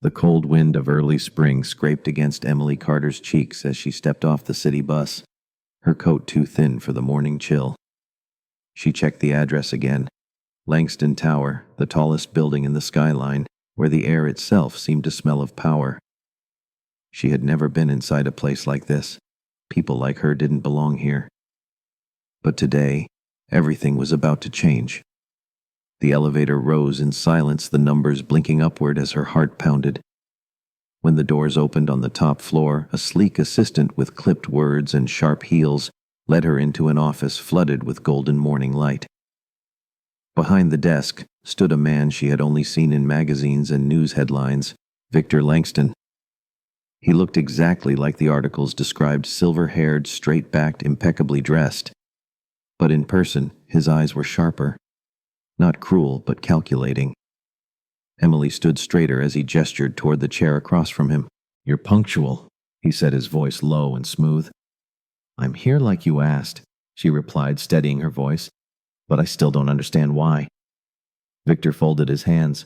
The cold wind of early spring scraped against Emily Carter's cheeks as she stepped off the city bus, her coat too thin for the morning chill. She checked the address again. Langston Tower, the tallest building in the skyline, where the air itself seemed to smell of power. She had never been inside a place like this. People like her didn't belong here. But today, everything was about to change. The elevator rose in silence, the numbers blinking upward as her heart pounded. When the doors opened on the top floor, a sleek assistant with clipped words and sharp heels led her into an office flooded with golden morning light. Behind the desk stood a man she had only seen in magazines and news headlines, Victor Langston. He looked exactly like the articles described, silver-haired, straight-backed, impeccably dressed. But in person, his eyes were sharper. Not cruel, but calculating. Emily stood straighter as he gestured toward the chair across from him. "You're punctual," he said, his voice low and smooth. "I'm here like you asked," she replied, steadying her voice, "but I still don't understand why." Victor folded his hands.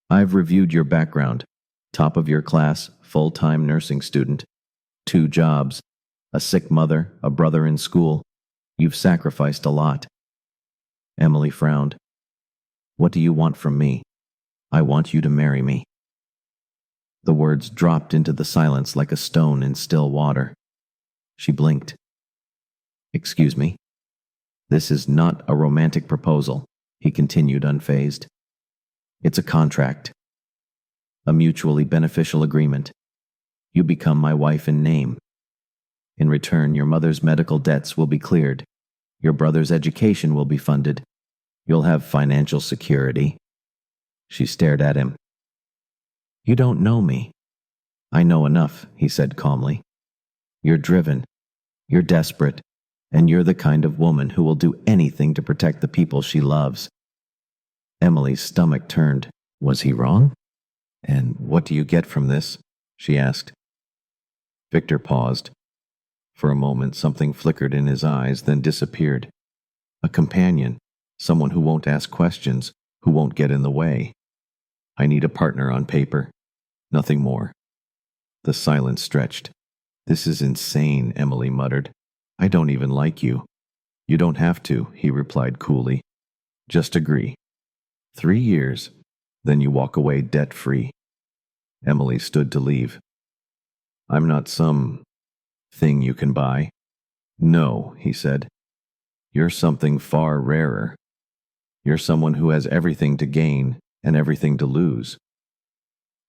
"I've reviewed your background. Top of your class, full-time nursing student. 2 jobs. A sick mother, a brother in school. You've sacrificed a lot." Emily frowned. "What do you want from me?" "I want you to marry me." The words dropped into the silence like a stone in still water. She blinked. "Excuse me?" "This is not a romantic proposal," he continued unfazed. "It's a contract. A mutually beneficial agreement. You become my wife in name. In return, your mother's medical debts will be cleared. Your brother's education will be funded. You'll have financial security." She stared at him. "You don't know me." "I know enough," he said calmly. "You're driven. You're desperate. And you're the kind of woman who will do anything to protect the people she loves." Emily's stomach turned. Was he wrong? "And what do you get from this?" she asked. Victor paused. For a moment, something flickered in his eyes, then disappeared. A companion, someone who won't ask questions, who won't get in the way. "I need a partner on paper. Nothing more." The silence stretched. "This is insane," Emily muttered. "I don't even like you." "You don't have to," he replied coolly. "Just agree. 3 years, then you walk away debt-free." Emily stood to leave. "I'm not some thing you can buy." "No," he said. "You're something far rarer. You're someone who has everything to gain and everything to lose."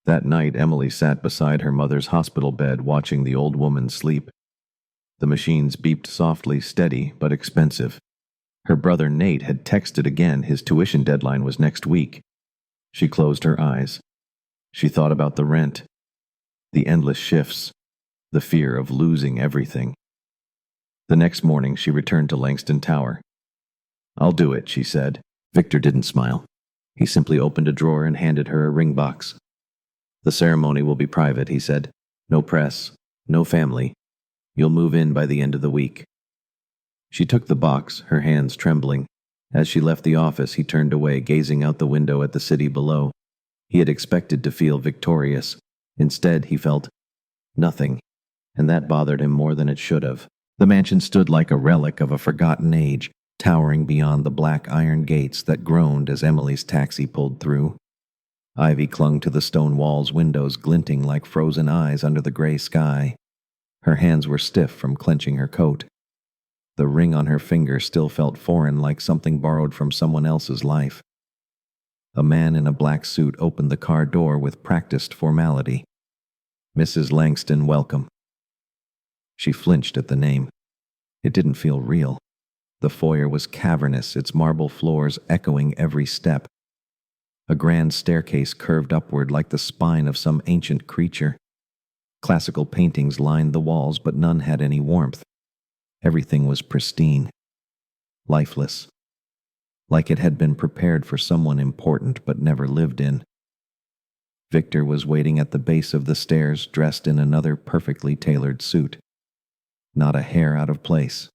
That night, Emily sat beside her mother's hospital bed watching the old woman sleep. The machines beeped softly, steady but expensive. Her brother Nate had texted again. His tuition deadline was next week. She closed her eyes. She thought about the rent, the endless shifts, the fear of losing everything. The next morning, she returned to Langston Tower. "I'll do it," she said. Victor didn't smile. He simply opened a drawer and handed her a ring box. "The ceremony will be private," he said. "No press, no family. You'll move in by the end of the week." She took the box, her hands trembling. As she left the office, he turned away, gazing out the window at the city below. He had expected to feel victorious. Instead, he felt nothing, and that bothered him more than it should have. The mansion stood like a relic of a forgotten age, towering beyond the black iron gates that groaned as Emily's taxi pulled through. Ivy clung to the stone walls, windows glinting like frozen eyes under the gray sky. Her hands were stiff from clenching her coat. The ring on her finger still felt foreign, like something borrowed from someone else's life. A man in a black suit opened the car door with practiced formality. "Mrs. Langston, welcome." She flinched at the name. It didn't feel real. The foyer was cavernous, its marble floors echoing every step. A grand staircase curved upward like the spine of some ancient creature. Classical paintings lined the walls, but none had any warmth. Everything was pristine, lifeless, like it had been prepared for someone important but never lived in. Victor was waiting at the base of the stairs, dressed in another perfectly tailored suit. Not a hair out of place.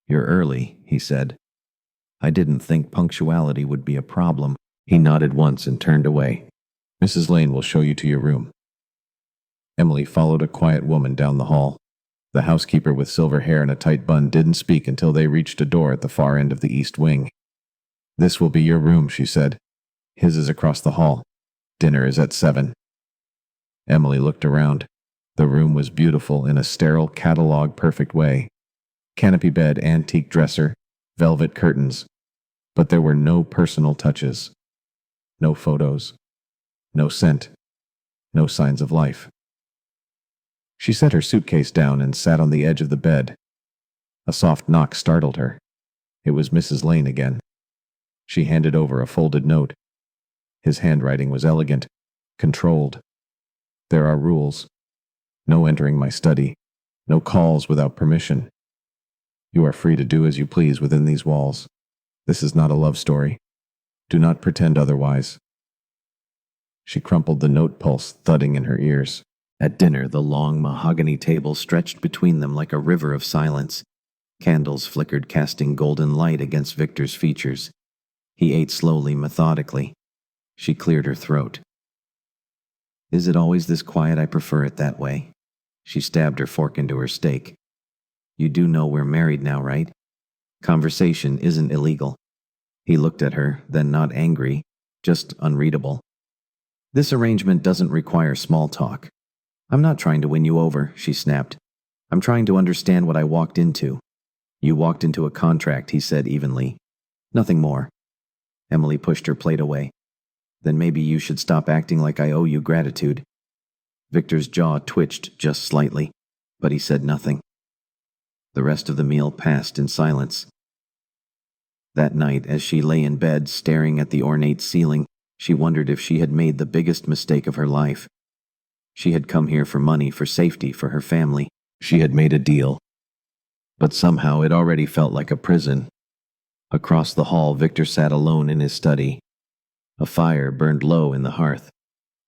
"You're early," he said. "I didn't think punctuality would be a problem." He nodded once and turned away. Mrs. Lane will show you to your room." Emily followed a quiet woman down the hall. The housekeeper with silver hair and a tight bun didn't speak until they reached a door at the far end of the east wing. "This will be your room," she said. "His is across the hall. Dinner is at 7. Emily looked around. The room was beautiful in a sterile, catalog-perfect way. Canopy bed, antique dresser, velvet curtains. But there were no personal touches. No photos. No scent. No signs of life. She set her suitcase down and sat on the edge of the bed. A soft knock startled her. It was Mrs. Lane again. She handed over a folded note. His handwriting was elegant, controlled. "There are rules. No entering my study. No calls without permission. You are free to do as you please within these walls. This is not a love story. Do not pretend otherwise." She crumpled the note, pulse thudding in her ears. At dinner, the long mahogany table stretched between them like a river of silence. Candles flickered, casting golden light against Victor's features. He ate slowly, methodically. She cleared her throat. "Is it always this quiet? I prefer it that way." She stabbed her fork into her steak. "You do know we're married now, right? Conversation isn't illegal." He looked at her, then not angry, just unreadable. "This arrangement doesn't require small talk." "I'm not trying to win you over," she snapped. "I'm trying to understand what I walked into." "You walked into a contract," he said evenly. "Nothing more." Emily pushed her plate away. "Then maybe you should stop acting like I owe you gratitude." Victor's jaw twitched just slightly, but he said nothing. The rest of the meal passed in silence. That night, as she lay in bed staring at the ornate ceiling, she wondered if she had made the biggest mistake of her life. She had come here for money, for safety, for her family. She had made a deal. But somehow it already felt like a prison. Across the hall, Victor sat alone in his study. A fire burned low in the hearth.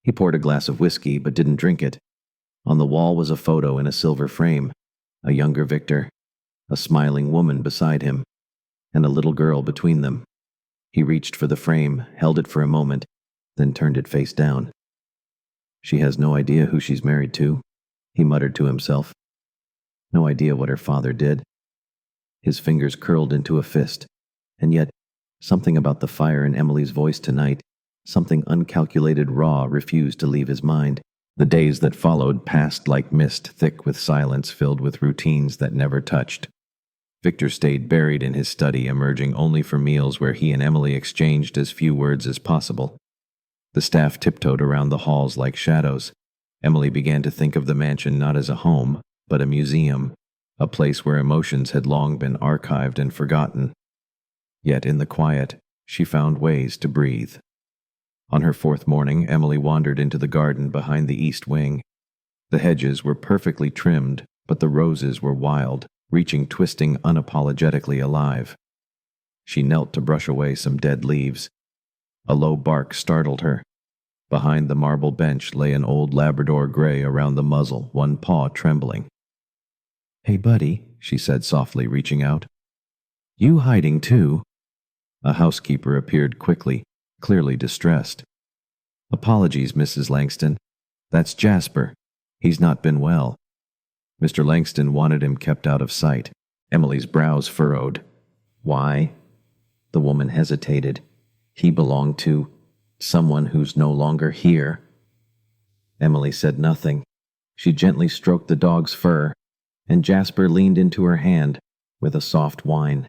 He poured a glass of whiskey but didn't drink it. On the wall was a photo in a silver frame. A younger Victor, a smiling woman beside him, and a little girl between them. He reached for the frame, held it for a moment, then turned it face down. "She has no idea who she's married to," he muttered to himself. "No idea what her father did." His fingers curled into a fist, and yet something about the fire in Emily's voice tonight, something uncalculated, raw, refused to leave his mind. The days that followed passed like mist, thick with silence, filled with routines that never touched. Victor stayed buried in his study, emerging only for meals where he and Emily exchanged as few words as possible. The staff tiptoed around the halls like shadows. Emily began to think of the mansion not as a home, but a museum, a place where emotions had long been archived and forgotten. Yet in the quiet, she found ways to breathe. On her fourth morning, Emily wandered into the garden behind the east wing. The hedges were perfectly trimmed, but the roses were wild, reaching, twisting, unapologetically alive. She knelt to brush away some dead leaves. A low bark startled her. Behind the marble bench lay an old Labrador gray around the muzzle, one paw trembling. "Hey, buddy," she said softly, reaching out. "You hiding too?" A housekeeper appeared quickly, clearly distressed. "Apologies, Mrs. Langston. That's Jasper. He's not been well." Mr. Langston wanted him kept out of sight. Emily's brows furrowed. "Why?" The woman hesitated. "He belonged to someone who's no longer here." Emily said nothing. She gently stroked the dog's fur, and Jasper leaned into her hand with a soft whine.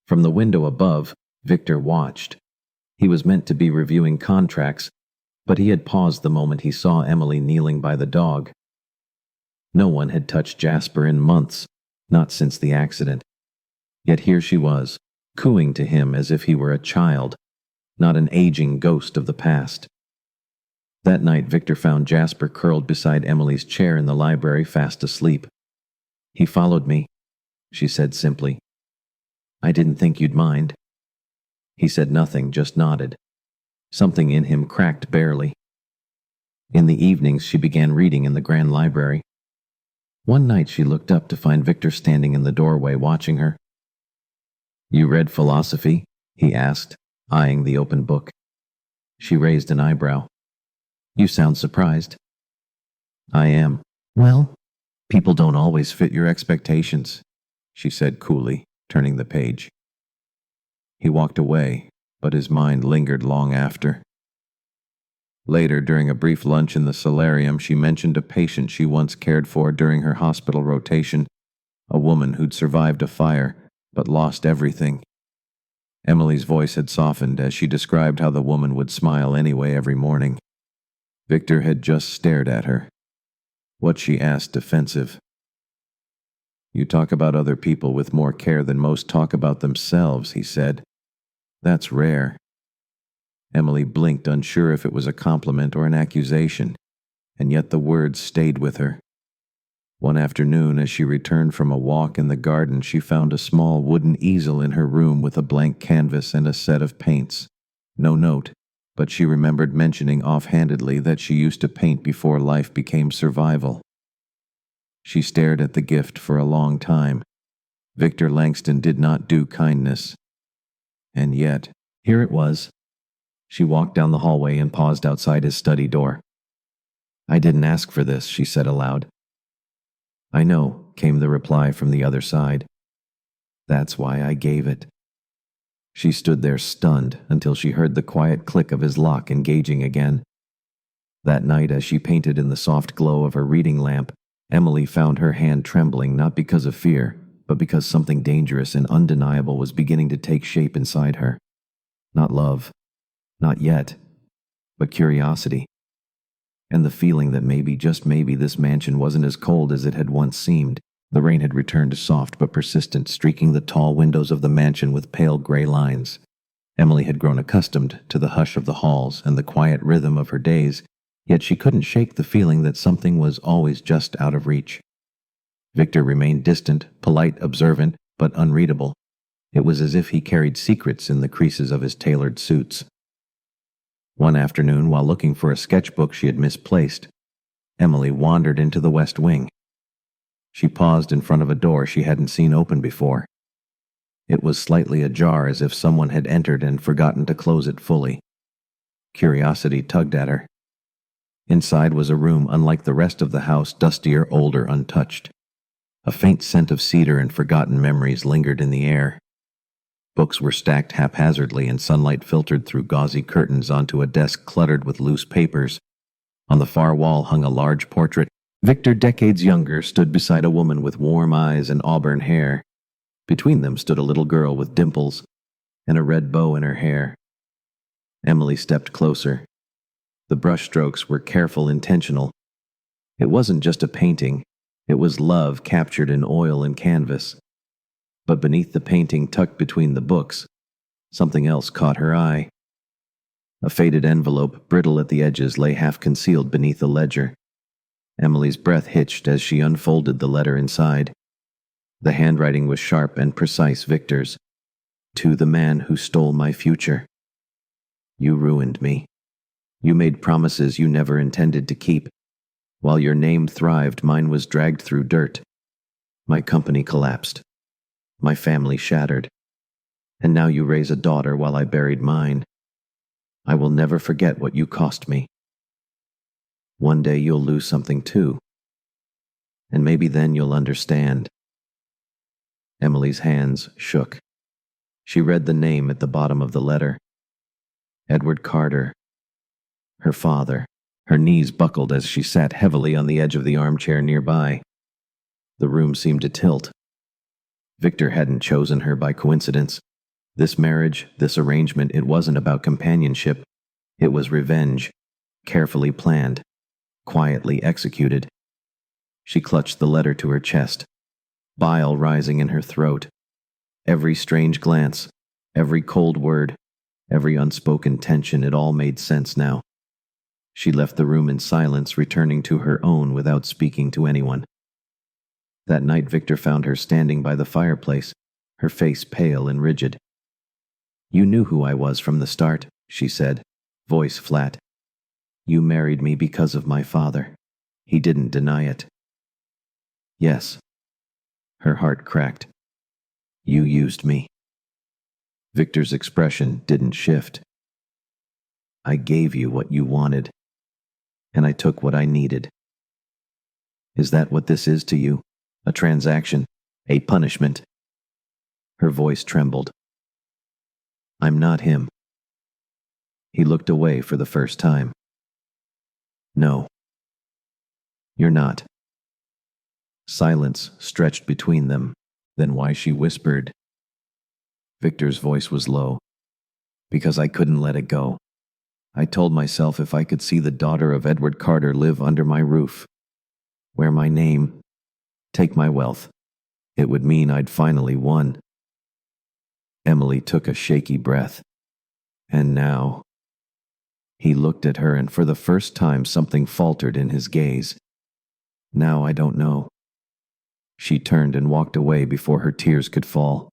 From the window above, Victor watched. He was meant to be reviewing contracts, but he had paused the moment he saw Emily kneeling by the dog. No one had touched Jasper in months, not since the accident. Yet here she was, cooing to him as if he were a child, not an aging ghost of the past. That night, Victor found Jasper curled beside Emily's chair in the library, fast asleep. "He followed me," she said simply. "I didn't think you'd mind." He said nothing, just nodded. Something in him cracked barely. In the evenings, she began reading in the grand library. One night she looked up to find Victor standing in the doorway watching her. "You read philosophy?" he asked, eyeing the open book. She raised an eyebrow. You sound surprised. I am. Well, people don't always fit your expectations, she said coolly, turning the page. He walked away, but his mind lingered long after. Later, during a brief lunch in the solarium, she mentioned a patient she once cared for during her hospital rotation, a woman who'd survived a fire, but lost everything. Emily's voice had softened as she described how the woman would smile anyway every morning. Victor had just stared at her. What she asked defensive. You talk about other people with more care than most talk about themselves, he said. That's rare. Emily blinked, unsure if it was a compliment or an accusation, and yet the words stayed with her. One afternoon, as she returned from a walk in the garden, she found a small wooden easel in her room with a blank canvas and a set of paints. No note, but she remembered mentioning offhandedly that she used to paint before life became survival. She stared at the gift for a long time. Victor Langston did not do kindness. And yet, here it was. She walked down the hallway and paused outside his study door. I didn't ask for this, she said aloud. I know, came the reply from the other side. That's why I gave it. She stood there stunned until she heard the quiet click of his lock engaging again. That night, as she painted in the soft glow of her reading lamp, Emily found her hand trembling not because of fear, but because something dangerous and undeniable was beginning to take shape inside her. Not love, not yet, but curiosity. And the feeling that maybe, just maybe, this mansion wasn't as cold as it had once seemed. The rain had returned soft but persistent, streaking the tall windows of the mansion with pale gray lines. Emily had grown accustomed to the hush of the halls and the quiet rhythm of her days, yet she couldn't shake the feeling that something was always just out of reach. Victor remained distant, polite, observant, but unreadable. It was as if he carried secrets in the creases of his tailored suits. One afternoon, while looking for a sketchbook she had misplaced, Emily wandered into the West Wing. She paused in front of a door she hadn't seen open before. It was slightly ajar, as if someone had entered and forgotten to close it fully. Curiosity tugged at her. Inside was a room unlike the rest of the house, dustier, older, untouched. A faint scent of cedar and forgotten memories lingered in the air. Books were stacked haphazardly, and sunlight filtered through gauzy curtains onto a desk cluttered with loose papers. On the far wall hung a large portrait. Victor, decades younger, stood beside a woman with warm eyes and auburn hair. Between them stood a little girl with dimples and a red bow in her hair. Emily stepped closer. The brushstrokes were careful, intentional. It wasn't just a painting. It was love captured in oil and canvas. But beneath the painting, tucked between the books, something else caught her eye. A faded envelope, brittle at the edges, lay half concealed beneath a ledger. Emily's breath hitched as she unfolded the letter inside. The handwriting was sharp and precise, Victor's. To the man who stole my future. You ruined me. You made promises you never intended to keep. While your name thrived, mine was dragged through dirt. My company collapsed. My family shattered. And now you raise a daughter while I buried mine. I will never forget what you cost me. One day you'll lose something too. And maybe then you'll understand. Emily's hands shook. She read the name at the bottom of the letter. Edward Carter. Her father. Her knees buckled as she sat heavily on the edge of the armchair nearby. The room seemed to tilt. Victor hadn't chosen her by coincidence. This marriage, this arrangement, it wasn't about companionship. It was revenge, carefully planned, quietly executed. She clutched the letter to her chest, bile rising in her throat. Every strange glance, every cold word, every unspoken tension, it all made sense now. She left the room in silence, returning to her own without speaking to anyone. That night, Victor found her standing by the fireplace, her face pale and rigid. You knew who I was from the start, she said, voice flat. You married me because of my father. He didn't deny it. Yes. Her heart cracked. You used me. Victor's expression didn't shift. I gave you what you wanted. and I took what I needed. Is that what this is to you? A transaction? A punishment? Her voice trembled. I'm not him. He looked away for the first time. No. You're not. Silence stretched between them, then why she whispered. Victor's voice was low. Because I couldn't let it go. I told myself if I could see the daughter of Edward Carter live under my roof, wear my name, take my wealth, it would mean I'd finally won. Emily took a shaky breath. And now? He looked at her, and for the first time something faltered in his gaze. Now I don't know. She turned and walked away before her tears could fall.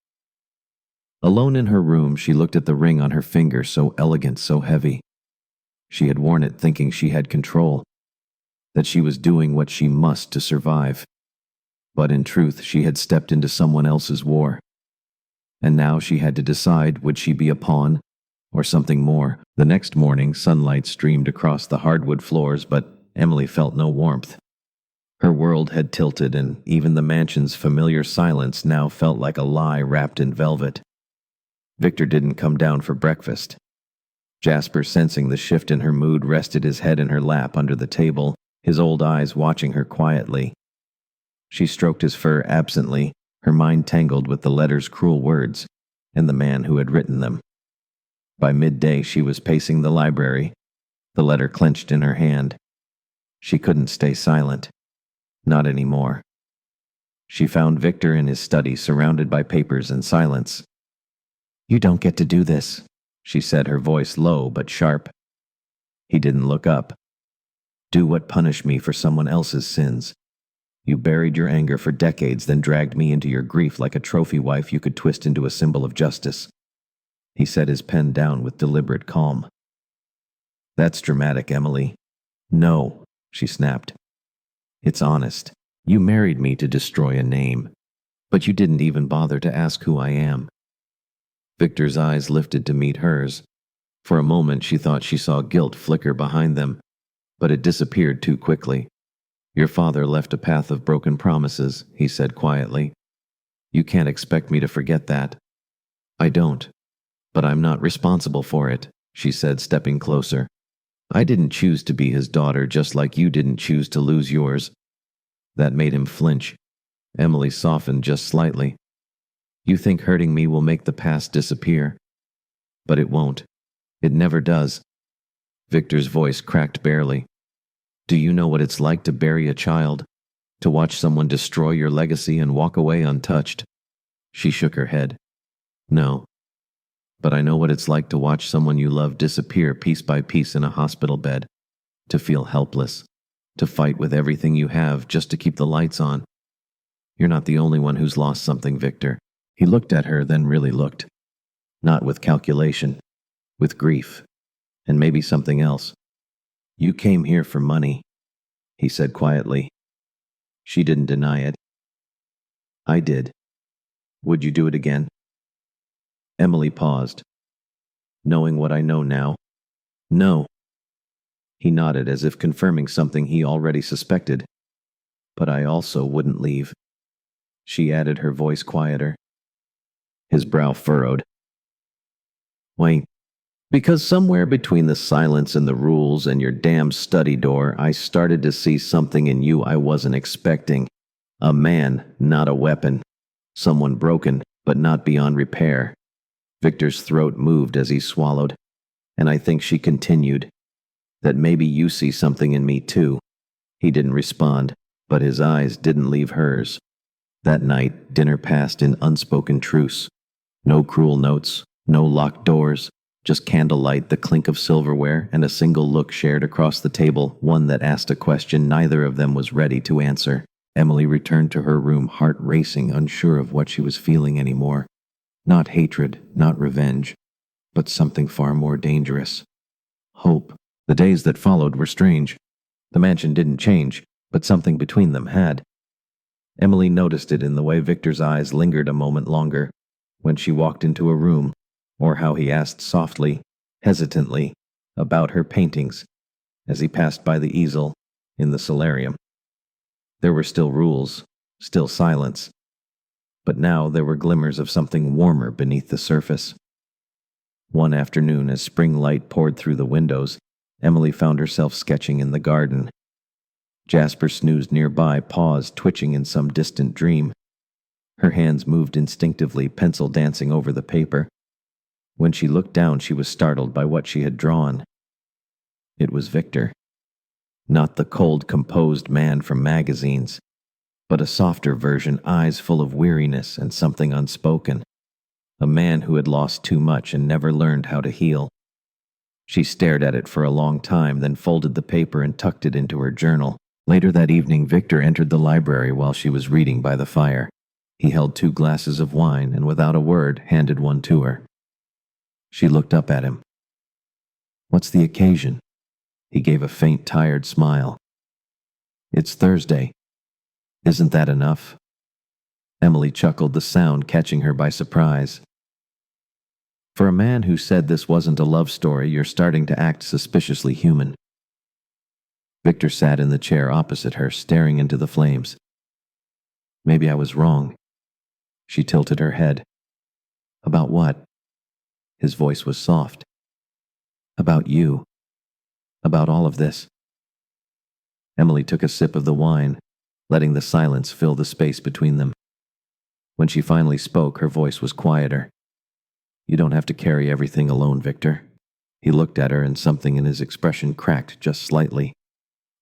Alone in her room, she looked at the ring on her finger, so elegant, so heavy. She had worn it thinking she had control, that she was doing what she must to survive. But in truth, she had stepped into someone else's war. And now she had to decide, would she be a pawn or something more? The next morning, sunlight streamed across the hardwood floors, but Emily felt no warmth. Her world had tilted, and even the mansion's familiar silence now felt like a lie wrapped in velvet. Victor didn't come down for breakfast. Jasper, sensing the shift in her mood, rested his head in her lap under the table, his old eyes watching her quietly. She stroked his fur absently, her mind tangled with the letter's cruel words and the man who had written them. By midday, she was pacing the library, the letter clenched in her hand. She couldn't stay silent. Not anymore. She found Victor in his study, surrounded by papers and silence. You don't get to do this, she said, her voice low but sharp. He didn't look up. Do what punished me for someone else's sins. You buried your anger for decades, then dragged me into your grief like a trophy wife you could twist into a symbol of justice. He set his pen down with deliberate calm. That's dramatic, Emily. No, she snapped. It's honest. You married me to destroy a name, but you didn't even bother to ask who I am. Victor's eyes lifted to meet hers. For a moment she thought she saw guilt flicker behind them, but it disappeared too quickly. Your father left a path of broken promises, he said quietly. You can't expect me to forget that. I don't. But I'm not responsible for it, she said, stepping closer. I didn't choose to be his daughter, just like you didn't choose to lose yours. That made him flinch. Emily softened just slightly. You think hurting me will make the past disappear. But it won't. It never does. Victor's voice cracked barely. Do you know what it's like to bury a child? To watch someone destroy your legacy and walk away untouched? She shook her head. No. But I know what it's like to watch someone you love disappear piece by piece in a hospital bed. To feel helpless. To fight with everything you have just to keep the lights on. You're not the only one who's lost something, Victor. He looked at her, then really looked. Not with calculation. With grief. And maybe something else. You came here for money, he said quietly. She didn't deny it. I did. Would you do it again? Emily paused. Knowing what I know now? No. He nodded as if confirming something he already suspected. But I also wouldn't leave. She added, her voice quieter. His brow furrowed. Wait. Because somewhere between the silence and the rules and your damn study door, I started to see something in you I wasn't expecting. A man, not a weapon. Someone broken, but not beyond repair. Victor's throat moved as he swallowed, and I think she continued. That maybe you see something in me too. He didn't respond, but his eyes didn't leave hers. That night, dinner passed in unspoken truce. No cruel notes, no locked doors. Just candlelight, the clink of silverware, and a single look shared across the table, one that asked a question neither of them was ready to answer. Emily returned to her room, heart racing, unsure of what she was feeling anymore. Not hatred, not revenge, but something far more dangerous. Hope. The days that followed were strange. The mansion didn't change, but something between them had. Emily noticed it in the way Victor's eyes lingered a moment longer, when she walked into a room, or how he asked softly, hesitantly, about her paintings, as he passed by the easel in the solarium. There were still rules, still silence, but now there were glimmers of something warmer beneath the surface. One afternoon, as spring light poured through the windows, Emily found herself sketching in the garden. Jasper snoozed nearby, paws twitching in some distant dream. Her hands moved instinctively, pencil dancing over the paper. When she looked down, she was startled by what she had drawn. It was Victor. Not the cold, composed man from magazines, but a softer version, eyes full of weariness and something unspoken. A man who had lost too much and never learned how to heal. She stared at it for a long time, then folded the paper and tucked it into her journal. Later that evening, Victor entered the library while she was reading by the fire. He held 2 glasses of wine and, without a word, handed one to her. She looked up at him. "What's the occasion?" He gave a faint, tired smile. "It's Thursday. Isn't that enough?" Emily chuckled, the sound catching her by surprise. "For a man who said this wasn't a love story, you're starting to act suspiciously human." Victor sat in the chair opposite her, staring into the flames. "Maybe I was wrong." She tilted her head. "About what?" His voice was soft. "About you. About all of this." Emily took a sip of the wine, letting the silence fill the space between them. When she finally spoke, her voice was quieter. "You don't have to carry everything alone, Victor." He looked at her, and something in his expression cracked just slightly.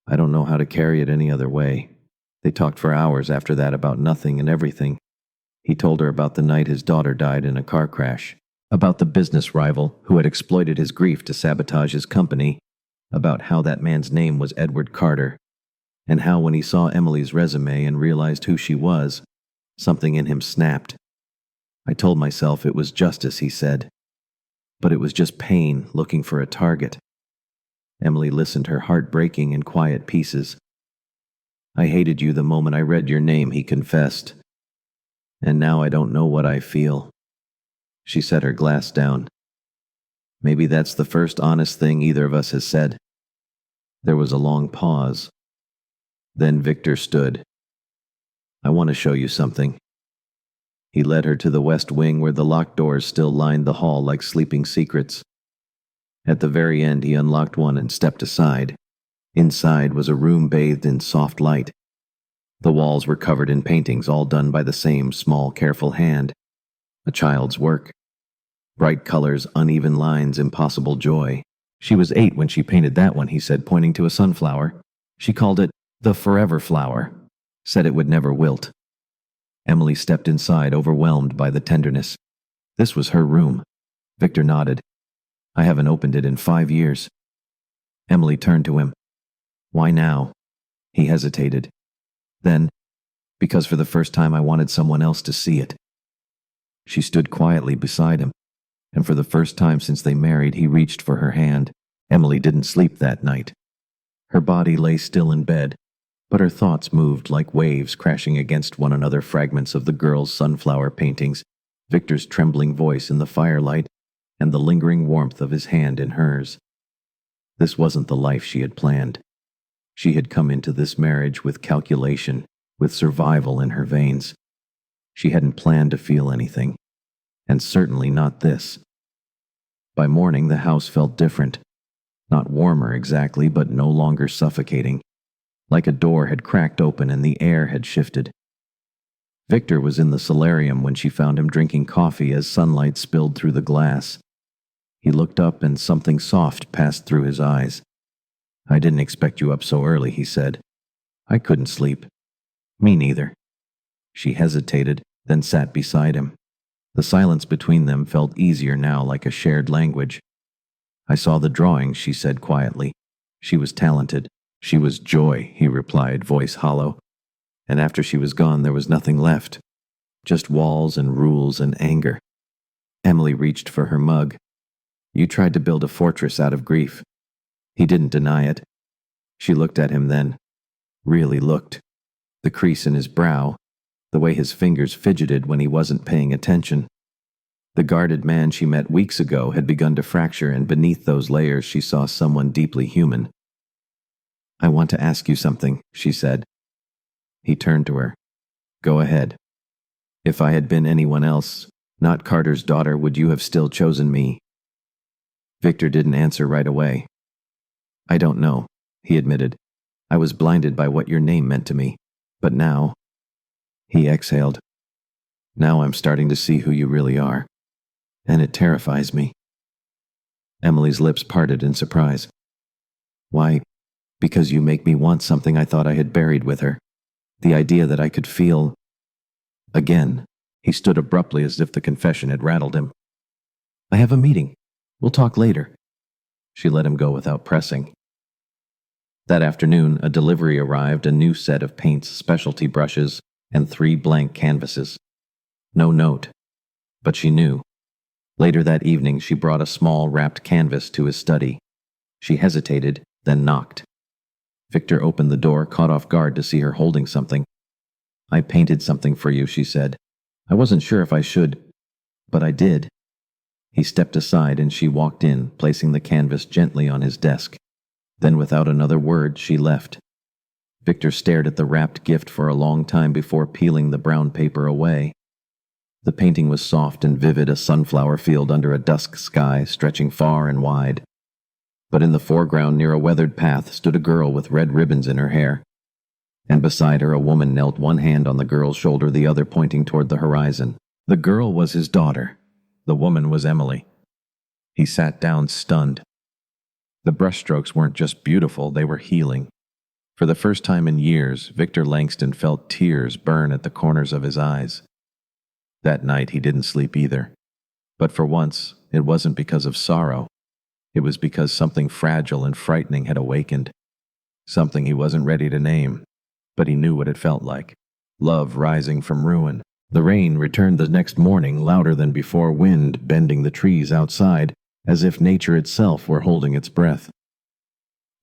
"I don't know how to carry it any other way." They talked for hours after that about nothing and everything. He told her about the night his daughter died in a car crash, about the business rival who had exploited his grief to sabotage his company, about how that man's name was Edward Carter, and how when he saw Emily's resume and realized who she was, something in him snapped. "I told myself it was justice," he said. "But it was just pain looking for a target." Emily listened, her heart breaking in quiet pieces. "I hated you the moment I read your name," he confessed. "And now I don't know what I feel." She set her glass down. "Maybe that's the first honest thing either of us has said." There was a long pause. Then Victor stood. "I want to show you something." He led her to the west wing, where the locked doors still lined the hall like sleeping secrets. At the very end, he unlocked one and stepped aside. Inside was a room bathed in soft light. The walls were covered in paintings, all done by the same small, careful hand. A child's work. Bright colors, uneven lines, impossible joy. "She was 8 when she painted that one," he said, pointing to a sunflower. "She called it the forever flower. Said it would never wilt." Emily stepped inside, overwhelmed by the tenderness. This was her room. Victor nodded. "I haven't opened it in 5 years." Emily turned to him. "Why now?" He hesitated. Then, "Because for the first time I wanted someone else to see it." She stood quietly beside him, and for the first time since they married, he reached for her hand. Emily didn't sleep that night. Her body lay still in bed, but her thoughts moved like waves crashing against one another, fragments of the girl's sunflower paintings, Victor's trembling voice in the firelight, and the lingering warmth of his hand in hers. This wasn't the life she had planned. She had come into this marriage with calculation, with survival in her veins. She hadn't planned to feel anything, and certainly not this. By morning, the house felt different. Not warmer exactly, but no longer suffocating. Like a door had cracked open and the air had shifted. Victor was in the solarium when she found him drinking coffee as sunlight spilled through the glass. He looked up and something soft passed through his eyes. "I didn't expect you up so early," he said. "I couldn't sleep." "Me neither." She hesitated, then sat beside him. The silence between them felt easier now, like a shared language. "I saw the drawings," she said quietly. "She was talented." "She was joy," he replied, voice hollow. "And after she was gone, there was nothing left. Just walls and rules and anger." Emily reached for her mug. "You tried to build a fortress out of grief." He didn't deny it. She looked at him then. Really looked. The crease in his brow, the way his fingers fidgeted when he wasn't paying attention. The guarded man she met weeks ago had begun to fracture, and beneath those layers she saw someone deeply human. I want to ask you something, she said. He turned to her. Go ahead. If I had been anyone else, not Carter's daughter, would you have still chosen me? Victor didn't answer right away. I don't know, he admitted. I was blinded by what your name meant to me. But now, he exhaled. Now I'm starting to see who you really are. And it terrifies me. Emily's lips parted in surprise. Why? Because you make me want something I thought I had buried with her. The idea that I could feel... Again, he stood abruptly as if the confession had rattled him. I have a meeting. We'll talk later. She let him go without pressing. That afternoon, a delivery arrived, a new set of paints, specialty brushes, and 3 blank canvases. No note. But she knew. Later that evening, she brought a small, wrapped canvas to his study. She hesitated, then knocked. Victor opened the door, caught off guard to see her holding something. I painted something for you, she said. I wasn't sure if I should, but I did. He stepped aside and she walked in, placing the canvas gently on his desk. Then without another word, she left. Victor stared at the wrapped gift for a long time before peeling the brown paper away. The painting was soft and vivid, a sunflower field under a dusk sky stretching far and wide. But in the foreground, near a weathered path, stood a girl with red ribbons in her hair. And beside her, a woman knelt, one hand on the girl's shoulder, the other pointing toward the horizon. The girl was his daughter. The woman was Emily. He sat down, stunned. The brushstrokes weren't just beautiful, they were healing. For the first time in years, Victor Langston felt tears burn at the corners of his eyes. That night he didn't sleep either. But for once, it wasn't because of sorrow. It was because something fragile and frightening had awakened. Something he wasn't ready to name, but he knew what it felt like. Love rising from ruin. The rain returned the next morning, louder than before, wind bending the trees outside, as if nature itself were holding its breath.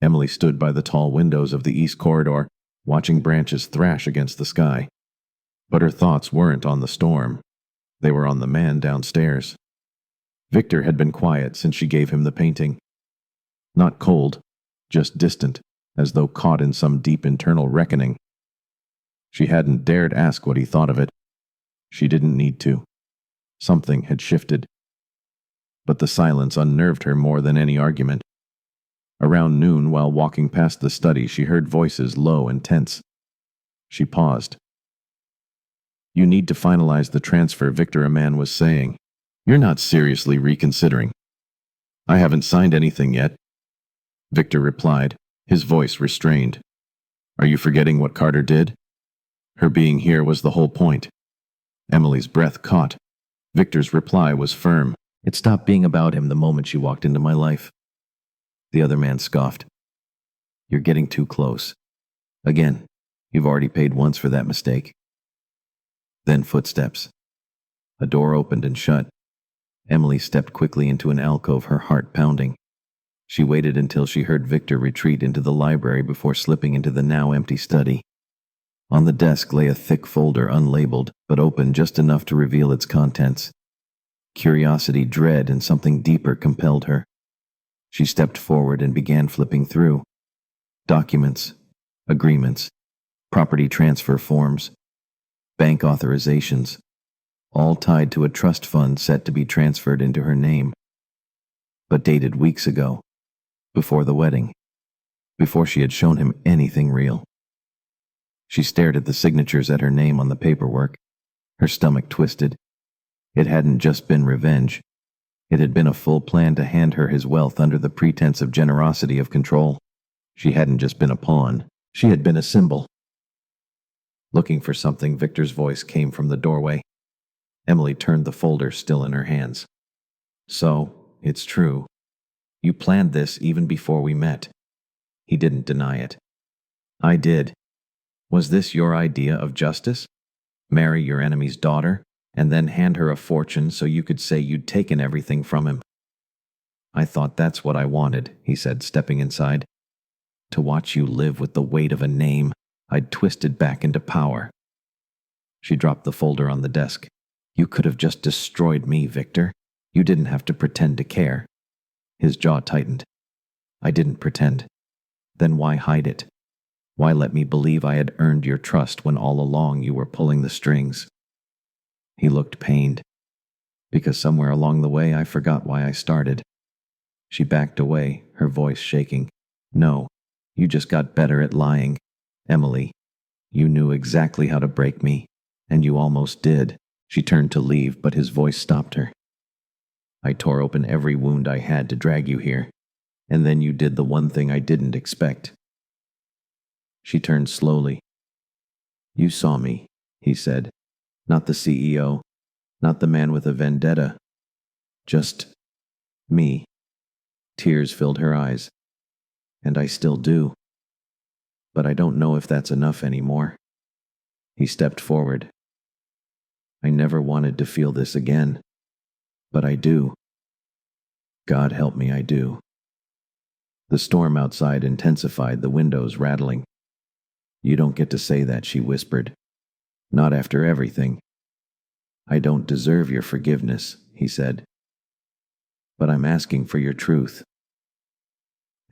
Emily stood by the tall windows of the east corridor, watching branches thrash against the sky. But her thoughts weren't on the storm. They were on the man downstairs. Victor had been quiet since she gave him the painting. Not cold, just distant, as though caught in some deep internal reckoning. She hadn't dared ask what he thought of it. She didn't need to. Something had shifted. But the silence unnerved her more than any argument. Around noon, while walking past the study, she heard voices low and tense. She paused. You need to finalize the transfer, Victor, a man was saying. You're not seriously reconsidering. I haven't signed anything yet. Victor replied, his voice restrained. Are you forgetting what Carter did? Her being here was the whole point. Emily's breath caught. Victor's reply was firm. It stopped being about him the moment she walked into my life. The other man scoffed. You're getting too close. Again, you've already paid once for that mistake. Then footsteps. A door opened and shut. Emily stepped quickly into an alcove, her heart pounding. She waited until she heard Victor retreat into the library before slipping into the now empty study. On the desk lay a thick folder, unlabeled, but open just enough to reveal its contents. Curiosity, dread, and something deeper compelled her. She stepped forward and began flipping through. Documents, agreements, property transfer forms, bank authorizations, all tied to a trust fund set to be transferred into her name, but dated weeks ago, before the wedding, before she had shown him anything real. She stared at the signatures at her name on the paperwork. Her stomach twisted. It hadn't just been revenge. It had been a full plan to hand her his wealth under the pretense of generosity, of control. She hadn't just been a pawn. She had been a symbol. Looking for something, Victor's voice came from the doorway. Emily turned the folder still in her hands. So, it's true. You planned this even before we met. He didn't deny it. I did. Was this your idea of justice? Marry your enemy's daughter, and then hand her a fortune so you could say you'd taken everything from him? I thought that's what I wanted, he said, stepping inside. To watch you live with the weight of a name I'd twisted back into power. She dropped the folder on the desk. You could have just destroyed me, Victor. You didn't have to pretend to care. His jaw tightened. I didn't pretend. Then why hide it? Why let me believe I had earned your trust when all along you were pulling the strings? He looked pained. Because somewhere along the way I forgot why I started. She backed away, her voice shaking. No, you just got better at lying. Emily, you knew exactly how to break me, and you almost did. She turned to leave, but his voice stopped her. I tore open every wound I had to drag you here, and then you did the one thing I didn't expect. She turned slowly. You saw me, he said. Not the CEO, not the man with a vendetta. Just me. Tears filled her eyes. And I still do. But I don't know if that's enough anymore. He stepped forward. I never wanted to feel this again. But I do. God help me, I do. The storm outside intensified, the windows rattling. You don't get to say that, she whispered. Not after everything. I don't deserve your forgiveness, he said. But I'm asking for your truth.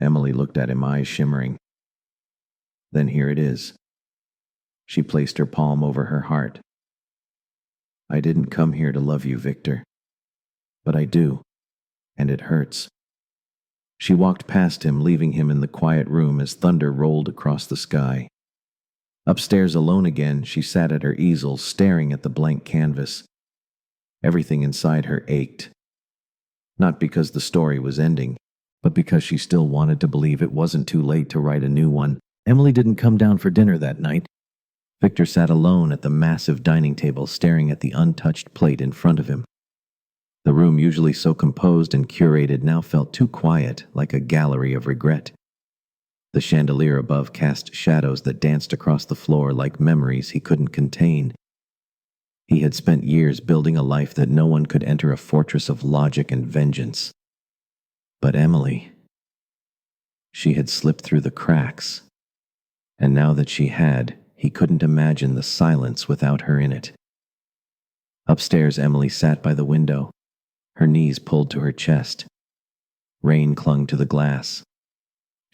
Emily looked at him, eyes shimmering. Then here it is. She placed her palm over her heart. I didn't come here to love you, Victor. But I do. And it hurts. She walked past him, leaving him in the quiet room as thunder rolled across the sky. Upstairs alone again, she sat at her easel, staring at the blank canvas. Everything inside her ached. Not because the story was ending, but because she still wanted to believe it wasn't too late to write a new one. Emily didn't come down for dinner that night. Victor sat alone at the massive dining table, staring at the untouched plate in front of him. The room, usually so composed and curated, now felt too quiet, like a gallery of regret. The chandelier above cast shadows that danced across the floor like memories he couldn't contain. He had spent years building a life that no one could enter, a fortress of logic and vengeance. But Emily, she had slipped through the cracks. And now that she had, he couldn't imagine the silence without her in it. Upstairs, Emily sat by the window, her knees pulled to her chest. Rain clung to the glass.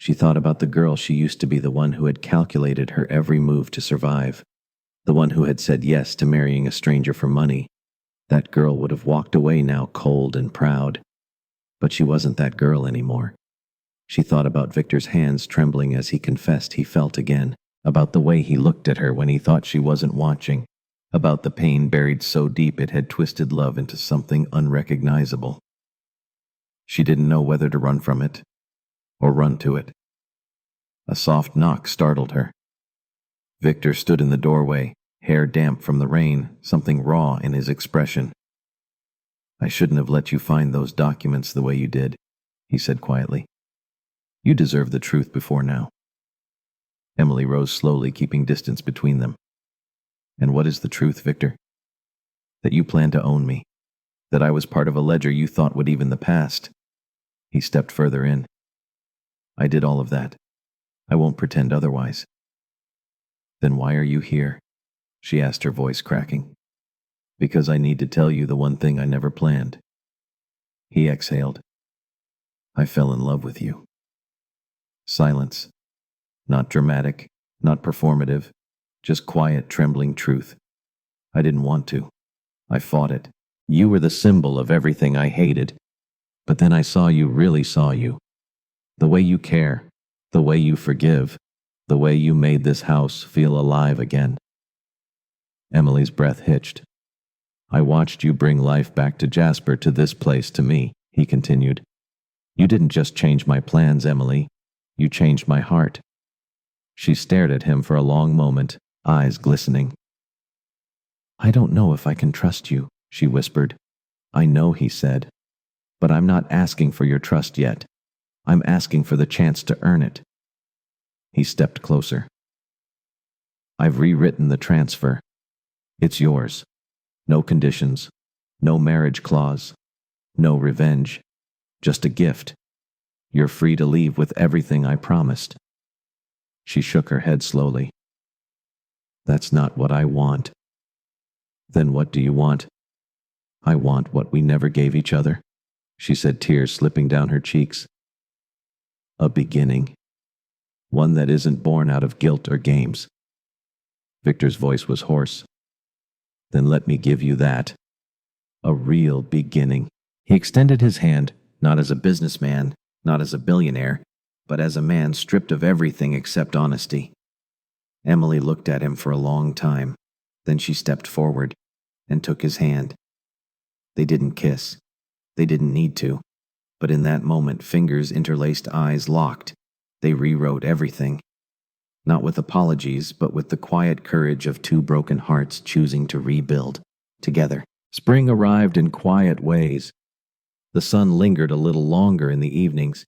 She thought about the girl she used to be, the one who had calculated her every move to survive, the one who had said yes to marrying a stranger for money. That girl would have walked away now, cold and proud. But she wasn't that girl anymore. She thought about Victor's hands trembling as he confessed he felt again, about the way he looked at her when he thought she wasn't watching, about the pain buried so deep it had twisted love into something unrecognizable. She didn't know whether to run from it or run to it. A soft knock startled her. Victor stood in the doorway, hair damp from the rain, something raw in his expression. I shouldn't have let you find those documents the way you did, he said quietly. You deserve the truth before now. Emily rose slowly, keeping distance between them. And what is the truth, Victor? That you planned to own me. That I was part of a ledger you thought would even the past. He stepped further in. I did all of that. I won't pretend otherwise. Then why are you here? She asked, her voice cracking. Because I need to tell you the one thing I never planned. He exhaled. I fell in love with you. Silence. Not dramatic, not performative, just quiet, trembling truth. I didn't want to. I fought it. You were the symbol of everything I hated. But then I saw you, really saw you. The way you care, the way you forgive, the way you made this house feel alive again. Emily's breath hitched. I watched you bring life back to Jasper, to this place, to me, he continued. You didn't just change my plans, Emily. You changed my heart. She stared at him for a long moment, eyes glistening. I don't know if I can trust you, she whispered. I know, he said. But I'm not asking for your trust yet. I'm asking for the chance to earn it. He stepped closer. I've rewritten the transfer. It's yours. No conditions. No marriage clause. No revenge. Just a gift. You're free to leave with everything I promised. She shook her head slowly. That's not what I want. Then what do you want? I want what we never gave each other, she said, tears slipping down her cheeks. A beginning. one that isn't born out of guilt or games. Victor's voice was hoarse. Then let me give you that. A real beginning. He extended his hand, not as a businessman, not as a billionaire, but as a man stripped of everything except honesty. Emily looked at him for a long time. Then she stepped forward and took his hand. They didn't kiss. They didn't need to. But in that moment, fingers interlaced, eyes locked. They rewrote everything. Not with apologies, but with the quiet courage of two broken hearts choosing to rebuild together. Spring arrived in quiet ways. The sun lingered a little longer in the evenings.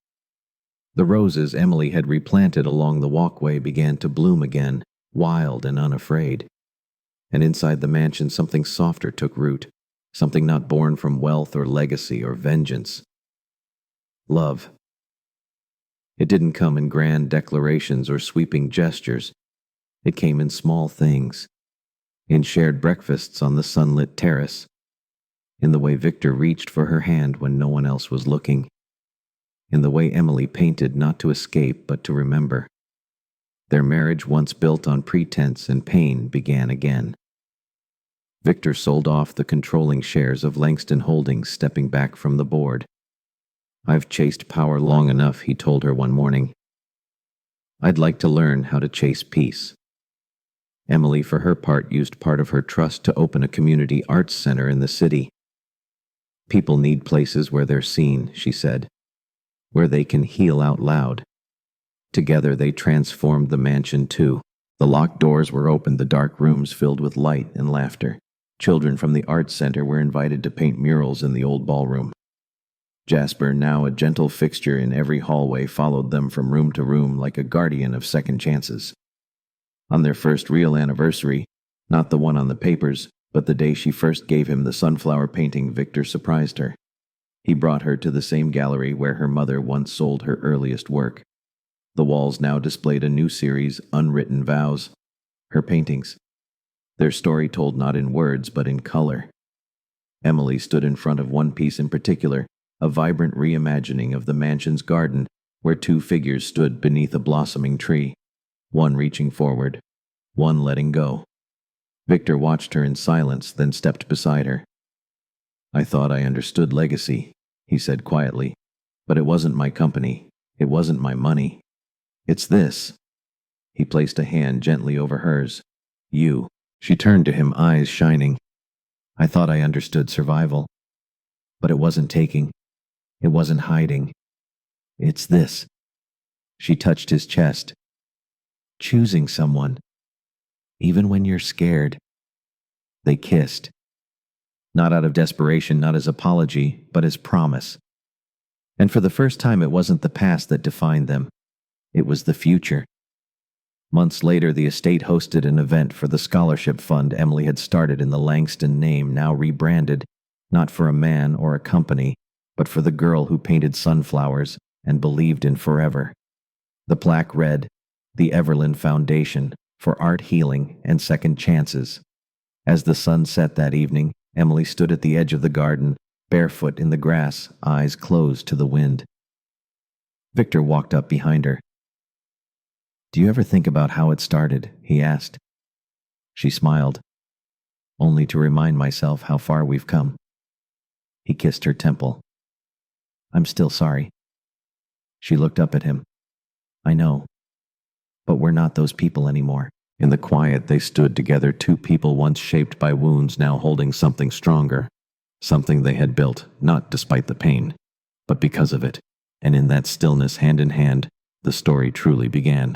The roses Emily had replanted along the walkway began to bloom again, wild and unafraid. And inside the mansion something softer took root, something not born from wealth or legacy or vengeance. Love. It didn't come in grand declarations or sweeping gestures. It came in small things, in shared breakfasts on the sunlit terrace, in the way Victor reached for her hand when no one else was looking, in the way Emily painted not to escape but to remember. Their marriage, once built on pretense and pain, began again. Victor sold off the controlling shares of Langston Holdings, stepping back from the board. I've chased power long enough, he told her one morning. I'd like to learn how to chase peace. Emily, for her part, used part of her trust to open a community arts center in the city. People need places where they're seen, she said, where they can heal out loud. Together they transformed the mansion too. The locked doors were opened, the dark rooms filled with light and laughter. Children from the arts center were invited to paint murals in the old ballroom. Jasper, now a gentle fixture in every hallway, followed them from room to room like a guardian of second chances. On their first real anniversary, not the one on the papers, but the day she first gave him the sunflower painting, Victor surprised her. He brought her to the same gallery where her mother once sold her earliest work. The walls now displayed a new series, Unwritten Vows, her paintings. Their story told not in words but in color. Emily stood in front of one piece in particular, a vibrant reimagining of the mansion's garden, where two figures stood beneath a blossoming tree, one reaching forward, one letting go. Victor watched her in silence, then stepped beside her. I thought I understood legacy, he said quietly, but it wasn't my company, it wasn't my money. It's this. He placed a hand gently over hers. You. She turned to him, eyes shining. I thought I understood survival, but it wasn't taking. It wasn't hiding. It's this. She touched his chest. Choosing someone, even when you're scared. They kissed. Not out of desperation, not as apology, but as promise. And for the first time, it wasn't the past that defined them. It was the future. Months later, the estate hosted an event for the scholarship fund Emily had started in the Langston name, now rebranded, not for a man or a company, but for the girl who painted sunflowers and believed in forever. The plaque read, the Everland Foundation for Art Healing and Second Chances. As the sun set that evening, Emily stood at the edge of the garden, barefoot in the grass, eyes closed to the wind. Victor walked up behind her. Do you ever think about how it started? He asked. She smiled. Only to remind myself how far we've come. He kissed her temple. I'm still sorry. She looked up at him. I know. But we're not those people anymore. In the quiet, they stood together, two people once shaped by wounds, now holding something stronger. Something they had built, not despite the pain, but because of it. And in that stillness, hand in hand, the story truly began.